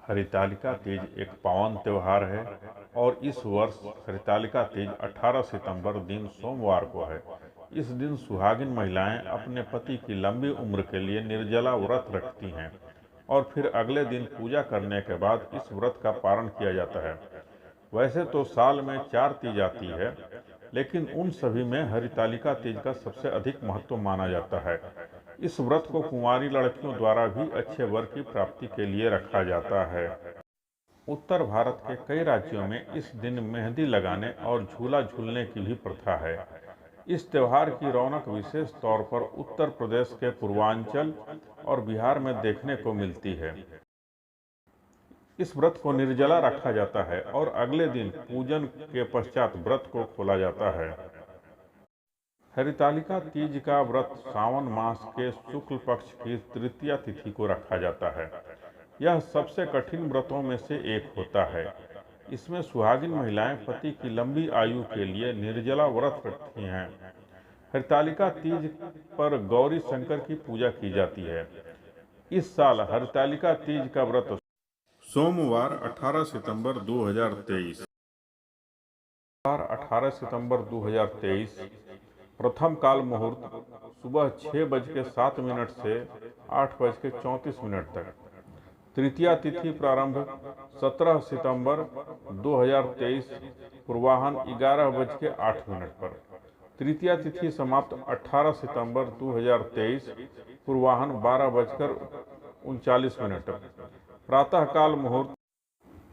हरितालिका तीज एक पावन त्योहार है और इस वर्ष हरितालिका तीज 18 सितंबर दिन सोमवार को है। इस दिन सुहागिन महिलाएं अपने पति की लंबी उम्र के लिए निर्जला व्रत रखती हैं और फिर अगले दिन पूजा करने के बाद इस व्रत का पारण किया जाता है। वैसे तो साल में 4 तीज आती है, लेकिन उन सभी में हरितालिका तीज का सबसे अधिक महत्व माना जाता है। इस व्रत को कुंवारी लड़कियों द्वारा भी अच्छे वर की प्राप्ति के लिए रखा जाता है। उत्तर भारत के कई राज्यों में इस दिन मेहंदी लगाने और झूला झूलने की भी प्रथा है। इस त्योहार की रौनक विशेष तौर पर उत्तर प्रदेश के पूर्वांचल और बिहार में देखने को मिलती है। इस व्रत को निर्जला रखा जाता है और अगले दिन पूजन के पश्चात व्रत को खोला जाता है। हरितालिका तीज का व्रत सावन मास के शुक्ल पक्ष की तृतीया तिथि को रखा जाता है। यह सबसे कठिन व्रतों में से एक होता है। इसमें सुहागिन महिलाएं पति की लंबी आयु के लिए निर्जला व्रत रखती हैं। हरितालिका तीज पर गौरी शंकर की पूजा की जाती है। इस साल हरितालिका तीज का व्रत सोमवार 18 सितंबर 2023 प्रथम काल मुहूर्त सुबह 6:07 से 8:34 तक। तृतीया तिथि प्रारंभ 17 सितंबर 2023 पूर्वाह्न 11:08 पर। तृतीया तिथि समाप्त 18 सितंबर 2023 पूर्वाह्न 12:39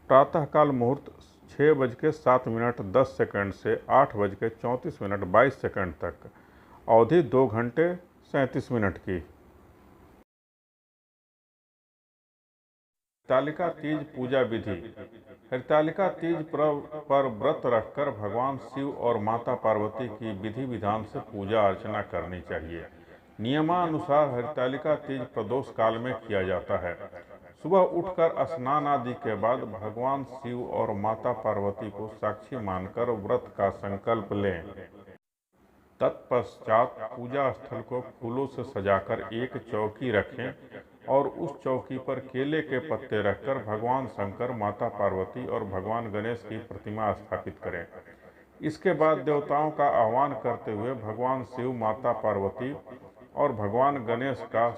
प्रातःकाल मुहूर्त 6:07 से 8:34 तक। अवधि 2 घंटे 37 मिनट की। हरितालिका तीज पूजा विधि। हरितालिका तीज पर व्रत रखकर भगवान शिव और माता पार्वती की विधि विधान से पूजा अर्चना करनी चाहिए। नियमानुसार हरितालिका तीज प्रदोष काल में किया जाता है। सुबह उठकर स्नान आदि के बाद भगवान शिव और माता पार्वती को साक्षी मानकर व्रत का संकल्प लें। तत्पश्चात पूजा स्थल को फूलों से सजाकर एक चौकी रखें और उस चौकी पर केले के पत्ते रखकर भगवान शंकर, माता पार्वती और भगवान गणेश की प्रतिमा स्थापित करें। इसके बाद देवताओं का आह्वान करते हुए भगवान शिव, माता पार्वती और भगवान गणेश का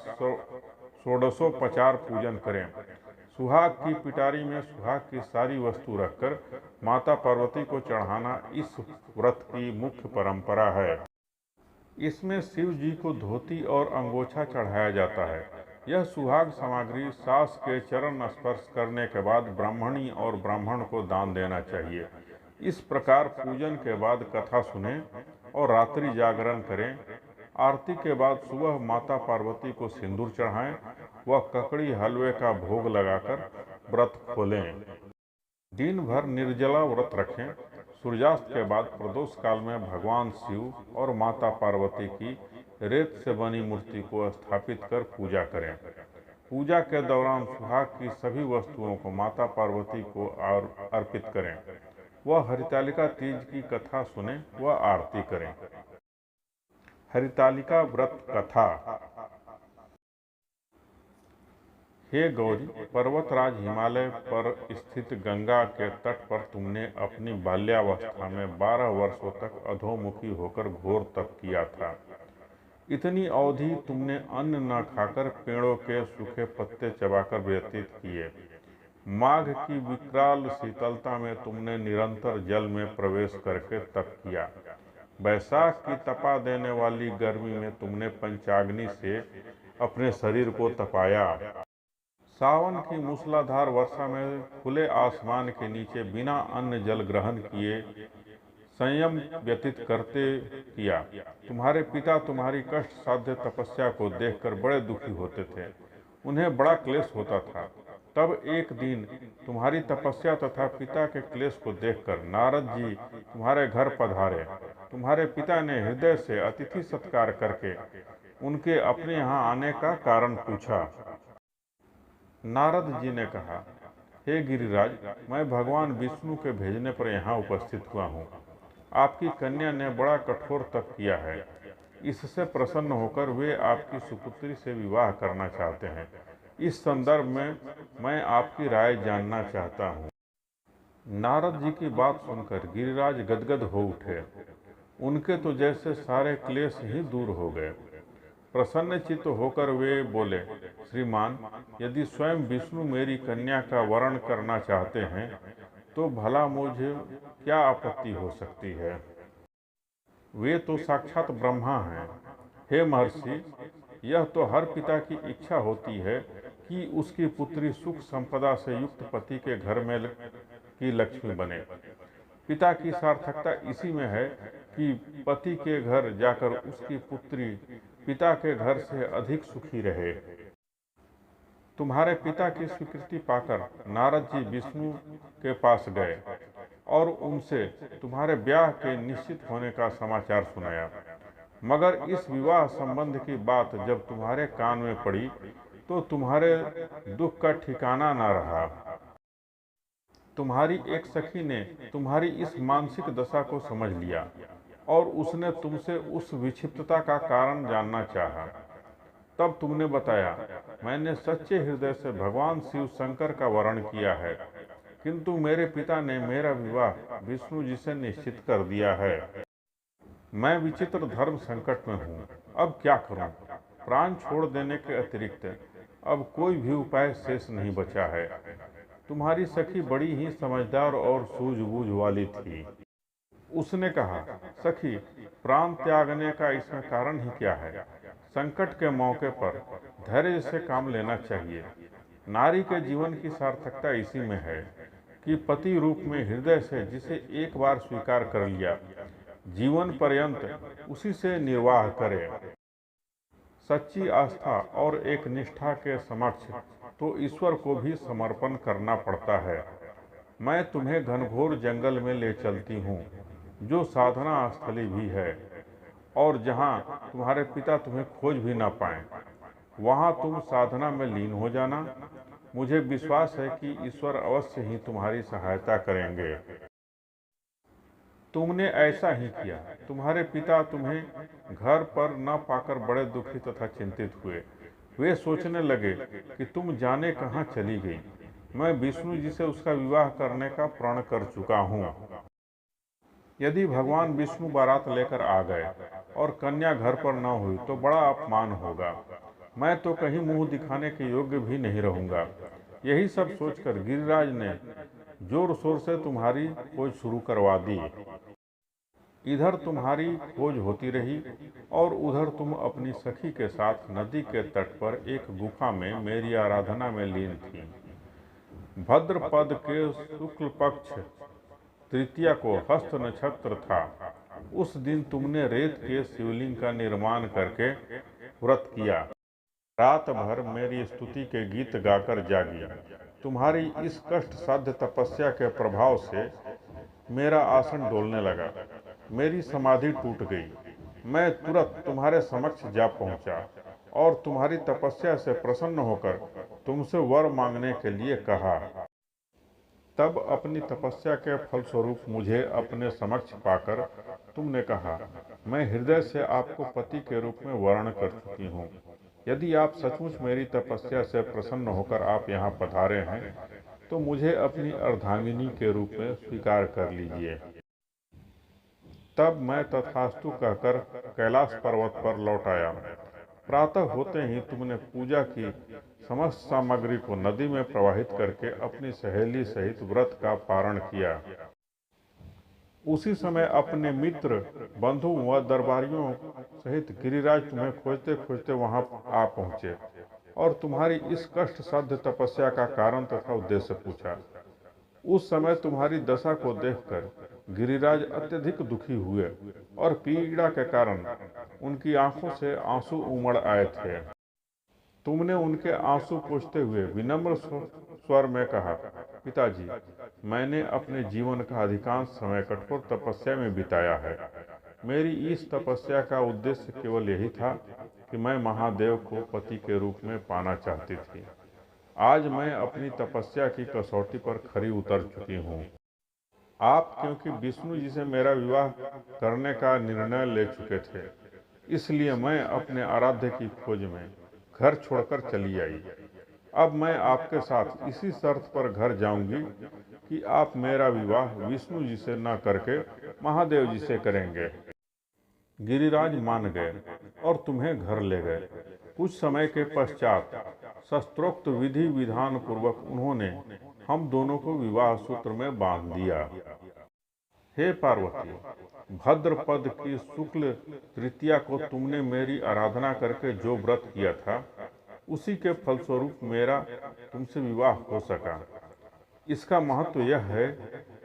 षोडशोपचार पूजन करें। सुहाग की पिटारी में सुहाग की सारी वस्तु रखकर माता पार्वती को चढ़ाना इस व्रत की मुख्य परंपरा है। इसमें शिव जी को धोती और अंगोछा चढ़ाया जाता है। यह सुहाग सामग्री सास के चरण स्पर्श करने के बाद ब्राह्मणी और ब्राह्मण को दान देना चाहिए। इस प्रकार पूजन के बाद कथा सुनें और रात्रि जागरण करें। आरती के बाद सुबह माता पार्वती को सिंदूर चढ़ाएं व ककड़ी हलवे का भोग लगाकर व्रत खोलें। दिन भर निर्जला व्रत रखें। सूर्यास्त के बाद प्रदोष काल में भगवान शिव और माता पार्वती की रेत से बनी मूर्ति को स्थापित कर पूजा करें। पूजा के दौरान सुहाग की सभी वस्तुओं को माता पार्वती को अर्पित करें। वह हरितालिका तीज की कथा सुने व आरती करें। हरितालिका व्रत कथा। हे गौरी, पर्वतराज हिमालय पर स्थित गंगा के तट पर तुमने अपनी बाल्यावस्था में 12 वर्षों तक अधोमुखी होकर घोर तप किया था। इतनी अवधि तुमने अन्न न खाकर पेड़ों के सूखे पत्ते चबाकर व्यतीत किए। माघ की विकराल शीतलता में तुमने निरंतर जल में प्रवेश करके तप किया। वैशाख की तपा देने वाली गर्मी में तुमने पंचाग्नि से अपने शरीर को तपाया। सावन की मूसलाधार वर्षा में खुले आसमान के नीचे बिना अन्न जल ग्रहण किए संयम व्यतीत करते किया। तुम्हारे पिता तुम्हारी कष्ट साध्य तपस्या को देखकर बड़े दुखी होते थे। उन्हें बड़ा क्लेश होता था। तब एक दिन तुम्हारी तपस्या तथा पिता के क्लेश को देखकर नारद जी तुम्हारे घर पधारे। तुम्हारे पिता ने हृदय से अतिथि सत्कार करके उनके अपने यहाँ आने का कारण पूछा। नारद जी ने कहा, हे गिरिराज, मैं भगवान विष्णु के भेजने पर यहाँ उपस्थित हुआ हूँ। आपकी कन्या ने बड़ा कठोर तप किया है। इससे प्रसन्न होकर वे आपकी सुपुत्री से विवाह करना चाहते हैं। इस संदर्भ में मैं आपकी राय जानना चाहता हूँ। नारद जी की बात सुनकर गिरिराज गदगद हो उठे। उनके तो जैसे सारे क्लेश ही दूर हो गए। प्रसन्न चित्त होकर वे बोले, श्रीमान, यदि स्वयं विष्णु मेरी कन्या का वरण करना चाहते हैं तो भला मुझे क्या आपत्ति हो सकती है। वे तो साक्षात ब्रह्मा हैं। हे महर्षि, यह तो हर पिता की इच्छा होती है कि उसकी पुत्री सुख संपदा से युक्त पति के घर में की लक्ष्मी बने। पिता की सार्थकता इसी में है कि पति के घर जाकर उसकी पुत्री पिता के घर से अधिक सुखी रहे। तुम्हारे पिता की स्वीकृति पाकर नारद जी विष्णु के पास गए और उनसे तुम्हारे ब्याह के निश्चित होने का समाचार सुनाया। मगर इस विवाह संबंध की बात जब तुम्हारे कान में पड़ी तो तुम्हारे दुख का ठिकाना न रहा। तुम्हारी एक सखी ने तुम्हारी इस मानसिक दशा को समझ लिया और उसने तुमसे उस विक्षिप्तता का कारण जानना चाहा। तब तुमने बताया, मैंने सच्चे हृदय से भगवान शिव शंकर का वरण किया है, किंतु मेरे पिता ने मेरा विवाह विष्णु जी से निश्चित कर दिया है। मैं विचित्र धर्म संकट में हूँ, अब क्या करूँ। प्राण छोड़ देने के अतिरिक्त अब कोई भी उपाय शेष नहीं बचा है। तुम्हारी सखी बड़ी ही समझदार और सूझबूझ वाली थी। उसने कहा, सखी, प्राण त्यागने का इसमें कारण ही क्या है। संकट के मौके पर धैर्य से काम लेना चाहिए। नारी के जीवन की सार्थकता इसी में है कि पति रूप में हृदय से जिसे एक बार स्वीकार कर लिया, जीवन पर्यंत उसी से निर्वाह करे। सच्ची आस्था और एक निष्ठा के समक्ष तो ईश्वर को भी समर्पण करना पड़ता है। मैं तुम्हें घनघोर जंगल में ले चलती हूँ, जो साधना स्थली भी है, और जहाँ तुम्हारे पिता तुम्हें खोज भी ना पाएं। वहाँ तुम साधना में लीन हो जाना। मुझे विश्वास है कि ईश्वर अवश्य ही तुम्हारी सहायता करेंगे। तुमने ऐसा ही किया। तुम्हारे पिता तुम्हें घर पर न पाकर बड़े दुखी तथा चिंतित हुए। वे सोचने लगे कि तुम जाने कहाँ चली गई। मैं विष्णु जी से उसका विवाह करने का प्रण कर चुका हूँ। यदि भगवान विष्णु बारात लेकर आ गए और कन्या घर पर न हुई तो बड़ा अपमान होगा। मैं तो कहीं मुंह दिखाने के योग्य भी नहीं रहूंगा। यही सब सोचकर गिरिराज ने जोर शोर से तुम्हारी खोज शुरू करवा दी। इधर तुम्हारी खोज होती रही और उधर तुम अपनी सखी के साथ नदी के तट पर एक गुफा में मेरी आराधना में लीन थी। भद्रपद के शुक्ल पक्ष तृतीया को हस्त नक्षत्र था। उस दिन तुमने रेत के शिवलिंग का निर्माण करके व्रत किया। रात भर मेरी स्तुति के गीत गाकर जागी। तुम्हारी इस कष्ट साध्य तपस्या के प्रभाव से मेरा आसन डोलने लगा। मेरी समाधि टूट गई। मैं तुरंत तुम्हारे समक्ष जा पहुंचा और तुम्हारी तपस्या से प्रसन्न होकर तुमसे वर मांगने के लिए कहा। तब अपनी तपस्या के फलस्वरूप मुझे अपने समक्ष पाकर तुमने कहा, मैं हृदय से आपको पति के रूप में वर्ण कर चुकी हूँ। यदि आप सचमुच मेरी तपस्या से प्रसन्न होकर आप यहाँ पधारे हैं तो मुझे अपनी अर्धांगिनी के रूप में स्वीकार कर लीजिए। तब मैं तथास्तु कहकर कैलाश पर्वत पर लौट आया। प्रातः होते ही तुमने पूजा की समस्त सामग्री को नदी में प्रवाहित करके अपनी सहेली सहित व्रत का पारण किया। उसी समय अपने मित्र, बंधु व दरबारियों सहित गिरिराज तुम्हें खोजते खोजते वहां आ पहुंचे और तुम्हारी इस कष्ट साध्य तपस्या का कारण तथा उद्देश्य पूछा। उस समय तुम्हारी दशा को देखकर गिरिराज अत्यधिक दुखी हुए और पीड़ा के कारण उनकी आंखों से आंसू उमड़ आए थे। तुमने उनके आंसू पोंछते हुए विनम्र स्वर में कहा, पिताजी, मैंने अपने जीवन का अधिकांश समय कठोर तपस्या में बिताया है। मेरी इस तपस्या का उद्देश्य केवल यही था कि मैं महादेव को पति के रूप में पाना चाहती थी। आज मैं अपनी तपस्या की कसौटी पर खरी उतर चुकी हूँ। आप क्योंकि विष्णु जी से मेरा विवाह करने का निर्णय ले चुके थे, इसलिए मैं अपने आराध्य की खोज में घर छोड़कर चली आई। अब मैं आपके साथ इसी शर्त पर घर जाऊंगी कि आप मेरा विवाह विष्णु जी से न करके महादेव जी से करेंगे। गिरिराज मान गए और तुम्हें घर ले गए। कुछ समय के पश्चात शस्त्रोक्त विधि विधान पूर्वक उन्होंने हम दोनों को विवाह सूत्र में बांध दिया। हे पार्वती, भद्रपद की शुक्ल तृतीया को तुमने मेरी आराधना करके जो व्रत किया था, उसी के फलस्वरूप मेरा तुमसे विवाह हो सका। इसका महत्व यह है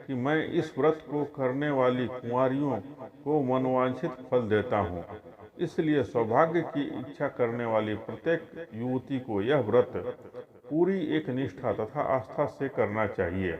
कि मैं इस व्रत को करने वाली कुंवारियों को मनोवांछित फल देता हूँ। इसलिए सौभाग्य की इच्छा करने वाली प्रत्येक युवती को यह व्रत पूरी एक निष्ठा तथा आस्था से करना चाहिए।